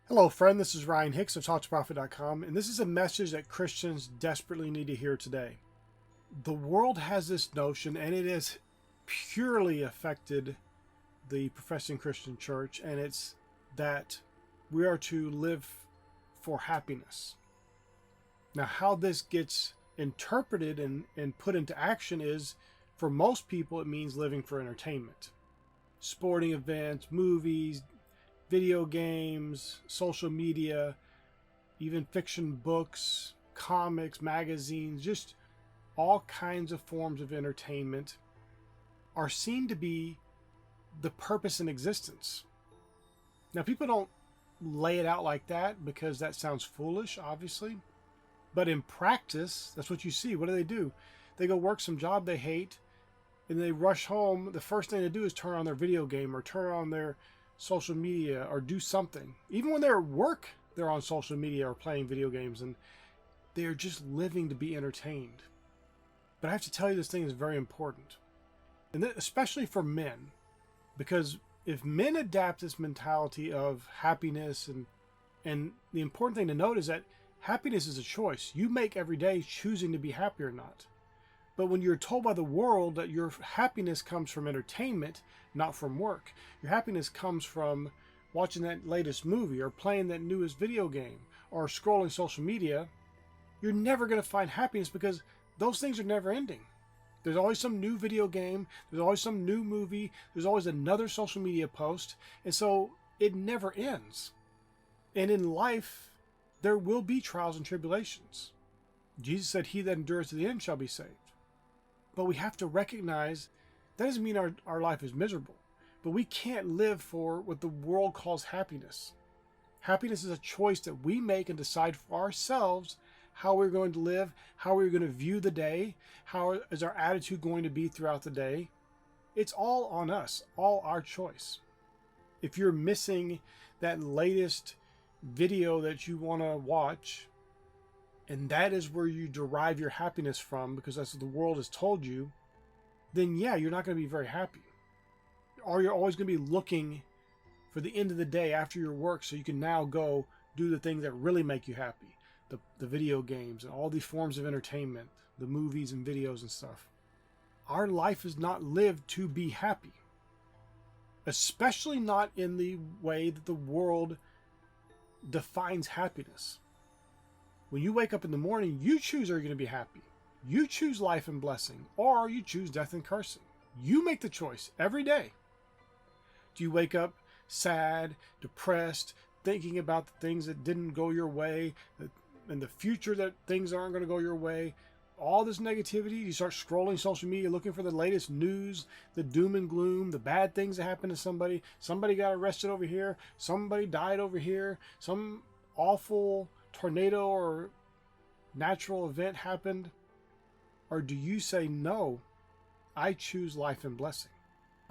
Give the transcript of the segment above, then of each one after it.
Hello, friend. This is Ryan Hicks of TalkToProfit.com, and this is a message that Christians desperately need to hear today. The world has this notion, and it has purely affected the professing Christian church, and it's that we are to live for happiness. Now, how this gets interpreted and put into action is, for most people, it means living for entertainment. Sporting events, movies, video games, social media, even fiction books, comics, magazines, just all kinds of forms of entertainment are seen to be the purpose in existence. Now, people don't lay it out like that because that sounds foolish, obviously. But in practice, that's what you see. What do? They go work some job they hate, and they rush home. The first thing they do is turn on their video game or turn on their social media or do something. Even when they're at work, they're on social media or playing video games, and they're just living to be entertained. But I have to tell you, this thing is very important, and especially for men, because if men adapt this mentality of happiness, and the important thing to note is that happiness is a choice. You make every day choosing to be happy or not. But when you're told by the world that your happiness comes from entertainment, not from work, your happiness comes from watching that latest movie or playing that newest video game or scrolling social media, you're never going to find happiness because those things are never ending. There's always some new video game, there's always some new movie, there's always another social media post, and so it never ends. And in life, there will be trials and tribulations. Jesus said, "He that endures to the end shall be saved." But we have to recognize that doesn't mean our life is miserable. But we can't live for what the world calls happiness. Happiness is a choice that we make and decide for ourselves how we're going to live, how we're going to view the day, how is our attitude going to be throughout the day. It's all on us, all our choice. If you're missing that latest video that you want to watch, and that is where you derive your happiness from because that's what the world has told you, then yeah, you're not going to be very happy. Or you're always going to be looking for the end of the day after your work so you can now go do the things that really make you happy. The video games and all these forms of entertainment, the movies and videos and stuff. Our life is not lived to be happy. Especially not in the way that the world defines happiness. When you wake up in the morning, you choose, are you going to be happy? You choose life and blessing, or you choose death and cursing. You make the choice every day. Do you wake up sad, depressed, thinking about the things that didn't go your way, and the future that things aren't going to go your way? All this negativity, you start scrolling social media looking for the latest news, the doom and gloom, the bad things that happen to somebody. Somebody got arrested over here. Somebody died over here. Some awful tornado or natural event happened? Or do you say, no, I choose life and blessing.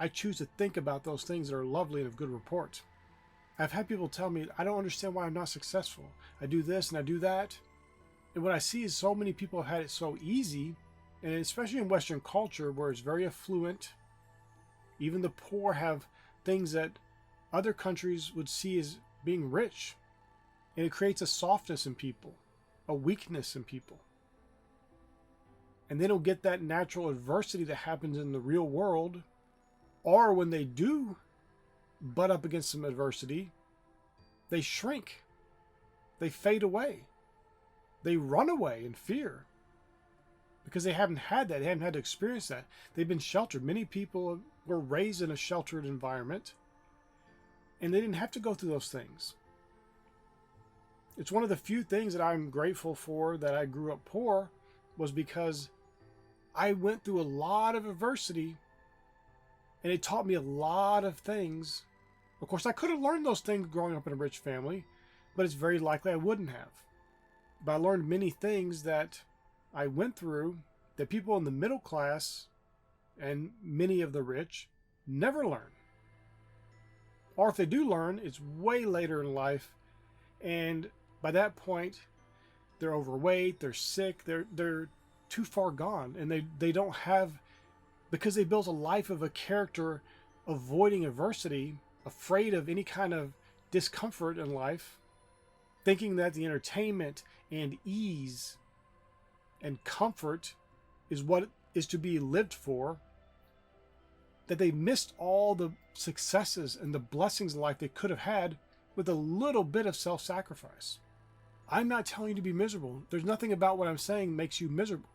I choose to think about those things that are lovely and of good report. I've had people tell me, I don't understand why I'm not successful. I do this and I do that. And what I see is so many people have had it so easy, and especially in Western culture where it's very affluent. Even the poor have things that other countries would see as being rich. And it creates a softness in people, a weakness in people. And they don't get that natural adversity that happens in the real world. Or when they do butt up against some adversity, they shrink. They fade away. They run away in fear. Because they haven't had that. They haven't had to experience that. They've been sheltered. Many people were raised in a sheltered environment. And they didn't have to go through those things. It's one of the few things that I'm grateful for that I grew up poor, was because I went through a lot of adversity and it taught me a lot of things. Of course, I could have learned those things growing up in a rich family, but it's very likely I wouldn't have. But I learned many things that I went through that people in the middle class and many of the rich never learn. Or if they do learn, it's way later in life, and by that point, they're overweight, they're sick, they're too far gone, and they don't have, because they built a life of a character avoiding adversity, afraid of any kind of discomfort in life, thinking that the entertainment and ease and comfort is what is to be lived for, that they missed all the successes and the blessings in life they could have had with a little bit of self-sacrifice. I'm not telling you to be miserable. There's nothing about what I'm saying makes you miserable.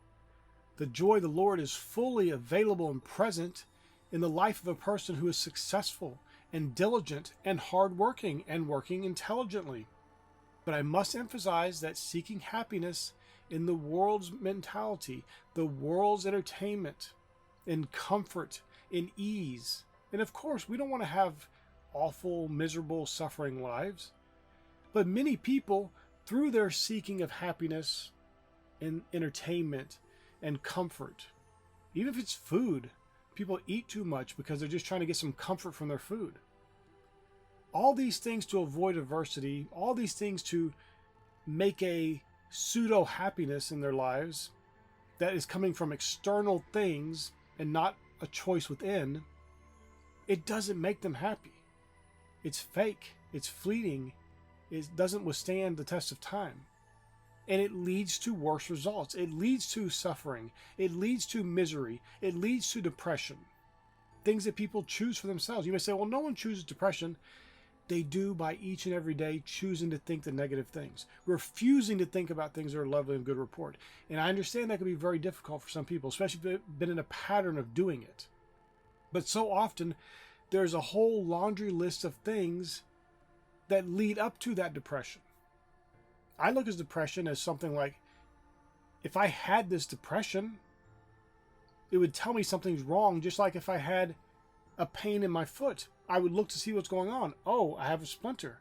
The joy of the Lord is fully available and present in the life of a person who is successful and diligent and hardworking and working intelligently. But I must emphasize that seeking happiness in the world's mentality, the world's entertainment, in comfort, in ease. And of course, we don't want to have awful, miserable, suffering lives. But many people, through their seeking of happiness and entertainment and comfort, even if it's food, people eat too much because they're just trying to get some comfort from their food. All these things to avoid adversity, all these things to make a pseudo happiness in their lives that is coming from external things and not a choice within, it doesn't make them happy. It's fake, it's fleeting, it doesn't withstand the test of time. And it leads to worse results. It leads to suffering. It leads to misery. It leads to depression. Things that people choose for themselves. You may say, well, no one chooses depression. They do by each and every day choosing to think the negative things, refusing to think about things that are lovely and good report. And I understand that can be very difficult for some people, especially if they've been in a pattern of doing it. But so often, there's a whole laundry list of things that lead up to that depression. I look at depression as something like, if I had this depression, it would tell me something's wrong, just like if I had a pain in my foot. I would look to see what's going on. Oh, I have a splinter.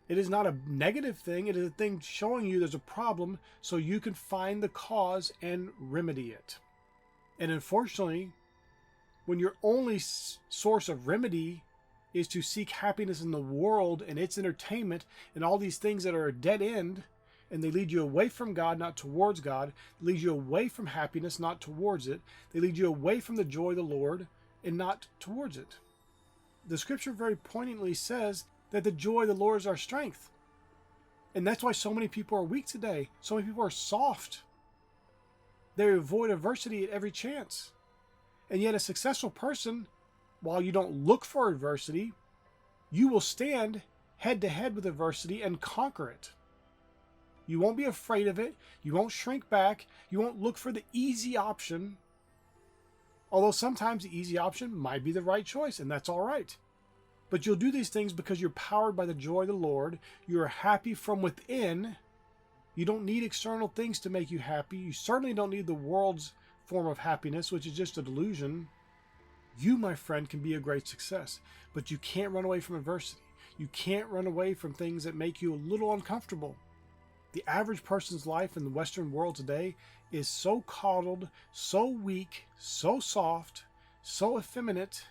It is not a negative thing. It is a thing showing you there's a problem so you can find the cause and remedy it. And unfortunately, when your only source of remedy is to seek happiness in the world and its entertainment and all these things that are a dead end, and they lead you away from God, not towards God. They lead you away from happiness, not towards it. They lead you away from the joy of the Lord and not towards it. The scripture very poignantly says that the joy of the Lord is our strength. And that's why so many people are weak today. So many people are soft. They avoid adversity at every chance. And yet a successful person, while you don't look for adversity, you will stand head to head with adversity and conquer it. You won't be afraid of it. You won't shrink back. You won't look for the easy option. Although sometimes the easy option might be the right choice, and that's all right. But you'll do these things because you're powered by the joy of the Lord. You're happy from within. You don't need external things to make you happy. You certainly don't need the world's form of happiness, which is just a delusion. You, my friend, can be a great success, but you can't run away from adversity. You can't run away from things that make you a little uncomfortable. The average person's life in the Western world today is so coddled, so weak, so soft, so effeminate,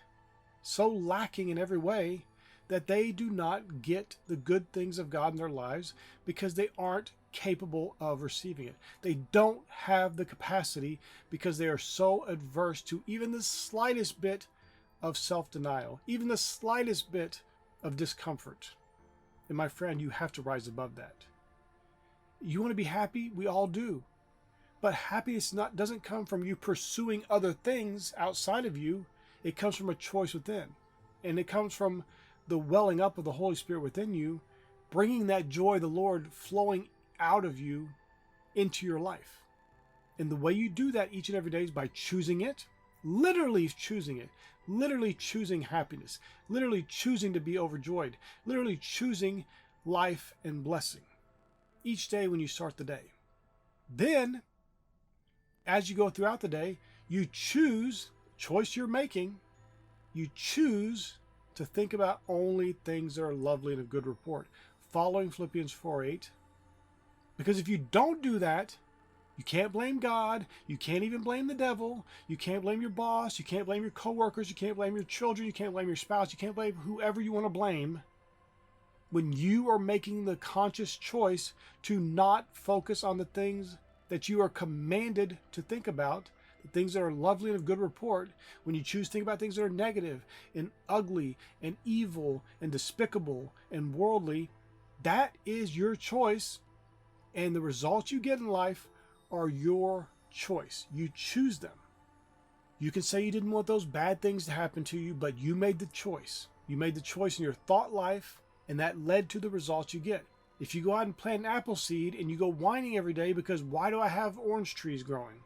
so lacking in every way that they do not get the good things of God in their lives because they aren't capable of receiving it. They don't have the capacity because they are so adverse to even the slightest bit of self-denial, even the slightest bit of discomfort. And my friend, you have to rise above that. You want to be happy? We all do. But happiness doesn't come from you pursuing other things outside of you. It comes from a choice within. And it comes from the welling up of the Holy Spirit within you, bringing that joy of the Lord flowing out of you into your life. And the way you do that each and every day is by choosing it, literally choosing it, literally choosing happiness, literally choosing to be overjoyed, literally choosing life and blessing each day when you start the day. Then, as you go throughout the day, you choose, choice you're making, you choose to think about only things that are lovely and of good report, following Philippians 4:8. Because if you don't do that, you can't blame God, you can't even blame the devil, you can't blame your boss, you can't blame your coworkers, you can't blame your children, you can't blame your spouse, you can't blame whoever you want to blame. When you are making the conscious choice to not focus on the things that you are commanded to think about, the things that are lovely and of good report, when you choose to think about things that are negative and ugly and evil and despicable and worldly, That is your choice, and the results you get in life are your choice. You choose them. You can say you didn't want those bad things to happen to you, but you made the choice. You made the choice in your thought life, and that led to the results you get. If you go out and plant an apple seed and you go whining every day because why do I have orange trees growing?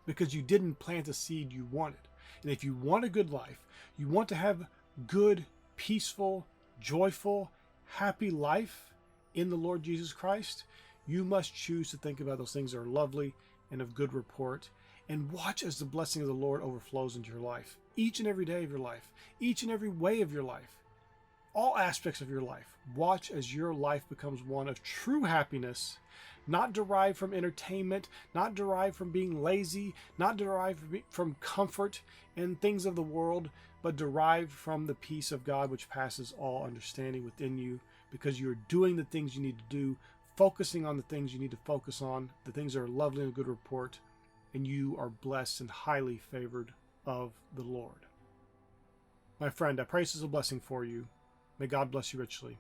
Because you didn't plant the seed you wanted. And if you want a good life, you want to have good, peaceful, joyful, happy life in the Lord Jesus Christ, you must choose to think about those things that are lovely and of good report, and watch as the blessing of the Lord overflows into your life, each and every day of your life, each and every way of your life, all aspects of your life. Watch as your life becomes one of true happiness, not derived from entertainment, not derived from being lazy, not derived from comfort and things of the world, but derived from the peace of God which passes all understanding within you, because you're doing the things you need to do, focusing on the things you need to focus on, the things that are lovely and good report, and you are blessed and highly favored of the Lord. My friend, I pray this is a blessing for you. May God bless you richly.